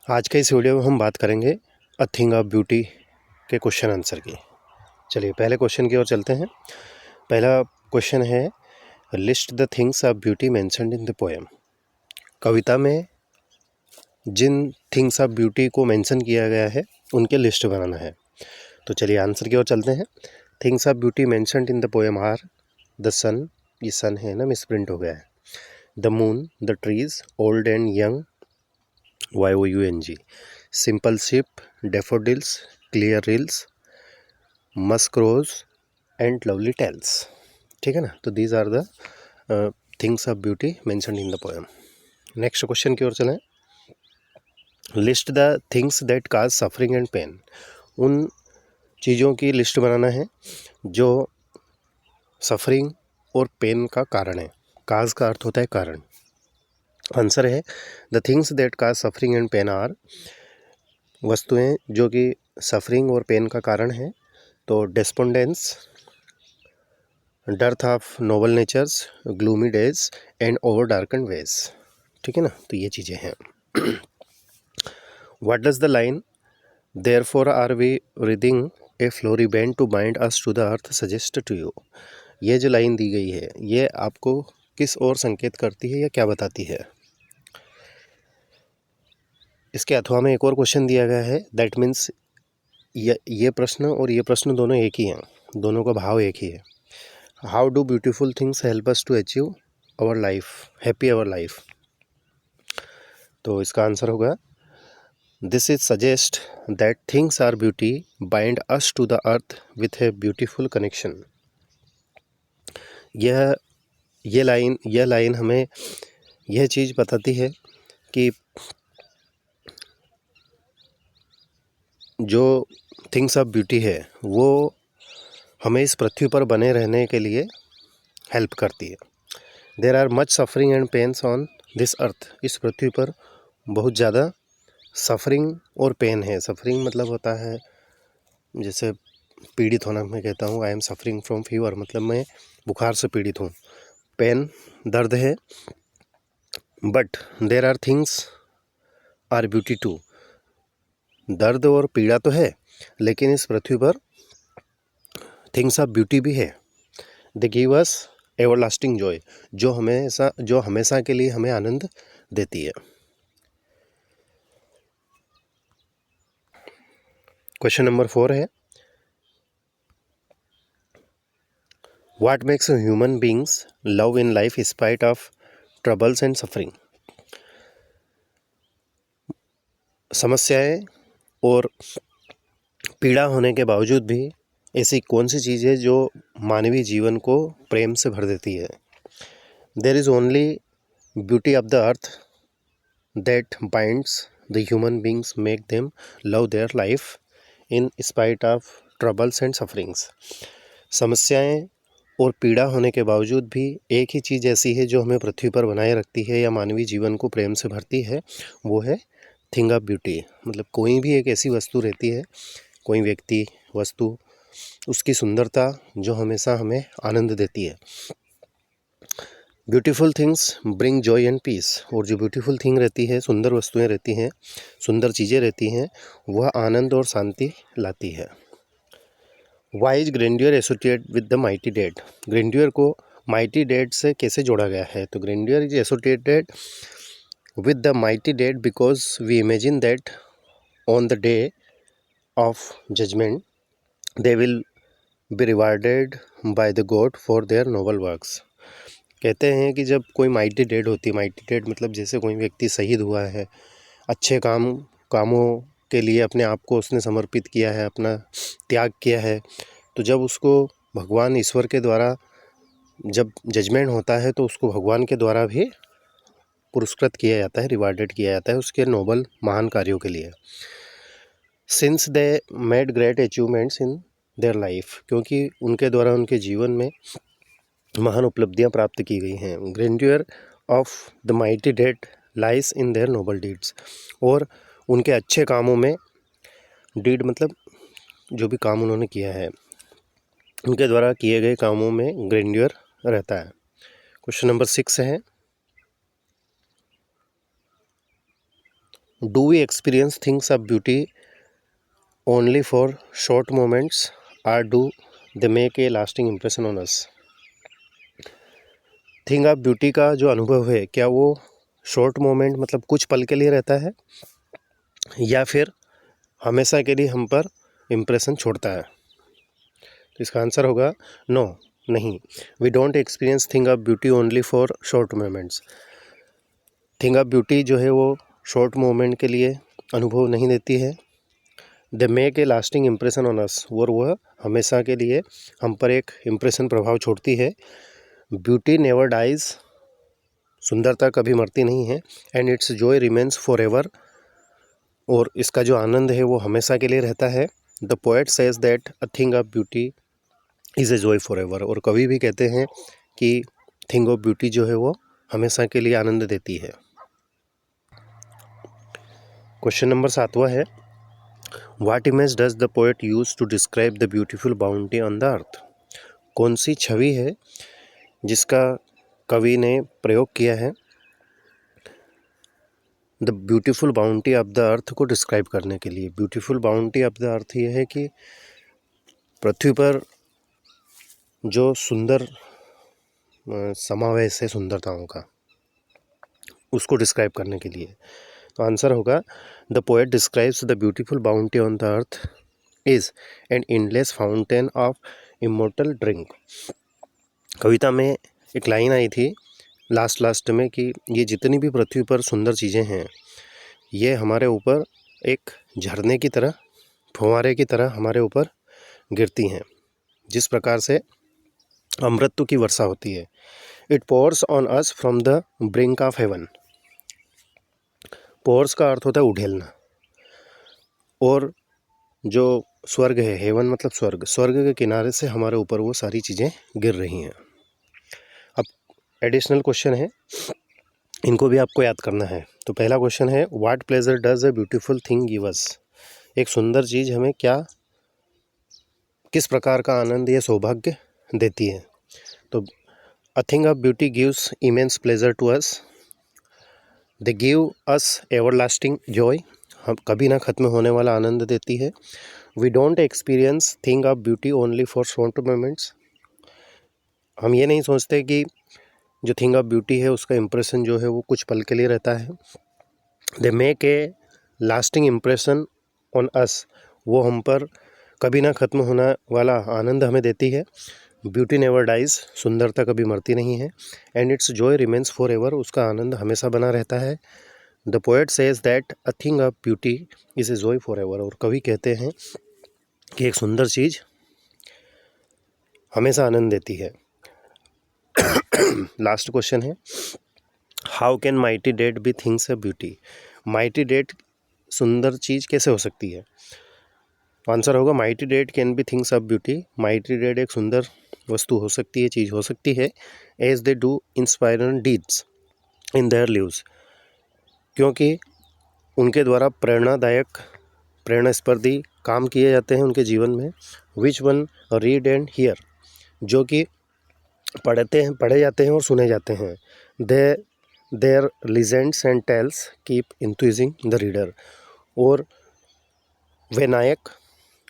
आज के इस वीडियो में हम बात करेंगे अ थिंग ऑफ ब्यूटी के क्वेश्चन आंसर की। चलिए पहले क्वेश्चन की ओर चलते हैं। पहला क्वेश्चन है, list the things of beauty mentioned in the poem. कविता में जिन थिंग्स ऑफ ब्यूटी को मेंशन किया गया है उनके लिस्ट बनाना है। तो चलिए आंसर की ओर चलते हैं। Things of beauty mentioned in the poem are the sun, ये सन है ना, मिसप्रिंट हो गया है, the moon, the trees, old and young, YOUNG, simple sheep, daffodils, clear rills, musk roses and lovely tales. ठीक है ना। तो these are the things of beauty mentioned in the poem. Next question की ओर चलें। List the things that cause suffering and pain. उन चीज़ों की लिस्ट बनाना है जो सफरिंग और पेन का कारण है। काज का अर्थ होता है कारण। आंसर है the things that cause suffering and pain are, वस्तुएं जो कि सफरिंग और पेन का कारण है। तो despondence, dearth of noble natures, gloomy days and over darken ways. ठीक है ना। तो ये चीज़ें हैं। What does the line therefore are we reading a flowery band to bind us to the earth suggest to you. ये जो line दी गई है ये आपको किस ओर संकेत करती है या क्या बताती है? इसके अथवा में एक और क्वेश्चन दिया गया है। दैट मीन्स ये प्रश्न और ये प्रश्न दोनों एक ही हैं, दोनों का भाव एक ही है। How do beautiful things help us to achieve our life, happy our life. तो इसका आंसर होगा, this is suggest that things are beauty bind us to the earth with a beautiful connection. यह लाइन हमें यह चीज़ बताती है कि जो थिंग्स ऑफ ब्यूटी है वो हमें इस पृथ्वी पर बने रहने के लिए हेल्प करती है। There are much suffering and pains on this earth. इस पृथ्वी पर बहुत ज़्यादा सफरिंग और पेन है। सफरिंग मतलब होता है जैसे पीड़ित होना। मैं कहता हूँ I am suffering from fever, मतलब मैं बुखार से पीड़ित हूँ। पेन दर्द है। But there are things are beauty too. दर्द और पीड़ा तो है लेकिन इस पृथ्वी पर थिंग्स ऑफ ब्यूटी भी है। दे गिव अस एवरलास्टिंग जॉय, जो हमेशा के लिए हमें आनंद देती है। क्वेश्चन नंबर 4 है, what makes human beings love in life spite of troubles and suffering. समस्याएं और पीड़ा होने के बावजूद भी ऐसी कौन सी चीज़ है जो मानवीय जीवन को प्रेम से भर देती है? There is only beauty of the earth that binds the human beings, make them love their life in spite of troubles and sufferings. समस्याएं और पीड़ा होने के बावजूद भी एक ही चीज़ ऐसी है जो हमें पृथ्वी पर बनाए रखती है या मानवीय जीवन को प्रेम से भरती है, वो है थिंग ऑफ ब्यूटी। मतलब कोई भी एक ऐसी वस्तु रहती है, कोई व्यक्ति, वस्तु, उसकी सुंदरता जो हमेशा हमें आनंद देती है। Beautiful things bring joy and peace. और जो ब्यूटीफुल थिंग रहती है, सुंदर वस्तुएं रहती हैं, सुंदर चीज़ें रहती हैं, वह आनंद और शांति लाती है। Why is grandeur associate with the mighty dead. Grandeur को माइटी डेड से कैसे जोड़ा गया है? तो grandeur is associated with the mighty dead because we imagine that on the day of judgment they will be rewarded by the God for their noble works। कहते हैं कि जब कोई माइटी डेड होती है, माइटी डेड मतलब जैसे कोई व्यक्ति शहीद हुआ है, अच्छे कामों के लिए अपने आप को उसने समर्पित किया है, अपना त्याग किया है, तो जब उसको भगवान ईश्वर के द्वारा जब जजमेंट होता है तो उसको भगवान के द्वारा भी पुरस्कृत किया जाता है, रिवार्डेड किया जाता है उसके नोबल महान कार्यों के लिए। Since they made great achievements in their life, क्योंकि उनके द्वारा उनके जीवन में महान उपलब्धियां प्राप्त की गई हैं। Grandeur of the mighty dead lies in their noble deeds. और उनके अच्छे कामों में, डीड मतलब जो भी काम उन्होंने किया है, उनके द्वारा किए गए कामों में ग्रेंड्योर रहता है। क्वेश्चन नंबर 6 है, do we experience things of beauty only for short moments or do they make a lasting impression on us. Thing of beauty का जो अनुभव है क्या वो शॉर्ट मोमेंट मतलब कुछ पल के लिए रहता है या फिर हमेशा के लिए हम पर इम्प्रेशन छोड़ता है। तो इसका आंसर होगा नो, नहीं। We don't experience thing of beauty only for short moments. Thing of beauty जो है वो शॉर्ट मोमेंट के लिए अनुभव नहीं देती है। दे make a lasting impression on अस, और वह हमेशा के लिए हम पर एक इम्प्रेशन प्रभाव छोड़ती है। ब्यूटी नेवर डाइज, सुंदरता कभी मरती नहीं है। And it's Joy remains for ever, और इसका जो आनंद है वो हमेशा के लिए रहता है। The poet says that a thing of beauty is a joy for ever, और कवि भी कहते हैं कि थिंग ऑफ ब्यूटी जो है वो हमेशा के लिए आनंद देती है। क्वेश्चन नंबर 7वां है, what image does the poet use to describe the beautiful bounty on the earth. कौन सी छवि है जिसका कवि ने प्रयोग किया है the beautiful bounty of the अर्थ को डिस्क्राइब करने के लिए। ब्यूटीफुल बाउंटी ऑफ द अर्थ ये है कि पृथ्वी पर जो सुंदर समावेश है सुंदरताओं का, उसको डिस्क्राइब करने के लिए। तो आंसर होगा the poet describes the beautiful bounty on the earth is an endless fountain of immortal drink. कविता में एक लाइन आई थी लास्ट में कि ये जितनी भी पृथ्वी पर सुंदर चीज़ें हैं ये हमारे ऊपर एक झरने की तरह, फुहारे की तरह हमारे ऊपर गिरती हैं, जिस प्रकार से अमृत की वर्षा होती है। It pours on us from the brink of heaven. Pours का अर्थ होता है उड़ेलना, और जो स्वर्ग है, हेवन मतलब स्वर्ग, स्वर्ग के किनारे से हमारे ऊपर वो सारी चीज़ें गिर रही हैं। अब एडिशनल क्वेश्चन है, इनको भी आपको याद करना है। तो पहला क्वेश्चन है, what pleasure does a beautiful thing give us. एक सुंदर चीज़ हमें क्या, किस प्रकार का आनंद या सौभाग्य देती है। तो a thing of beauty gives immense pleasure to us, they give us everlasting joy, हम कभी ना ख़त्म होने वाला आनंद देती है। We don't experience thing of beauty only for short moments, हम ये नहीं सोचते कि जो थिंग ऑफ ब्यूटी है उसका इम्प्रेशन जो है वो कुछ पल के लिए रहता है। दे make a lasting impression on अस, वो हम पर कभी ना ख़त्म होने वाला आनंद हमें देती है। ब्यूटी नेवर डाइज, सुंदरता कभी मरती नहीं है। And it's Joy remains for ever, उसका आनंद हमेशा बना रहता है। The poet says that a thing of beauty is a joy for ever, और कवि कहते हैं कि एक सुंदर चीज़ हमेशा आनंद देती है। लास्ट क्वेश्चन है, how can mighty dead B things of beauty. Mighty dead सुंदर चीज़ कैसे हो सकती है। आंसर होगा mighty dead can be things of beauty. Mighty dead एक सुंदर वस्तु हो सकती है, चीज़ हो सकती है, as they do inspiring deeds in their lives, क्योंकि उनके द्वारा प्रेरणादायक, प्रेरणास्पर्धी काम किए जाते हैं उनके जीवन में। Which one read and hear, जो कि पढ़े जाते हैं और सुने जाते हैं। Their legends and tales keep enthusing the reader, और वे नायक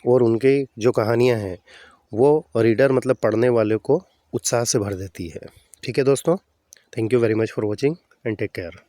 और उनकी जो कहानियाँ हैं वो रीडर मतलब पढ़ने वाले को उत्साह से भर देती है। ठीक है दोस्तों, thank you very much for watching and take care.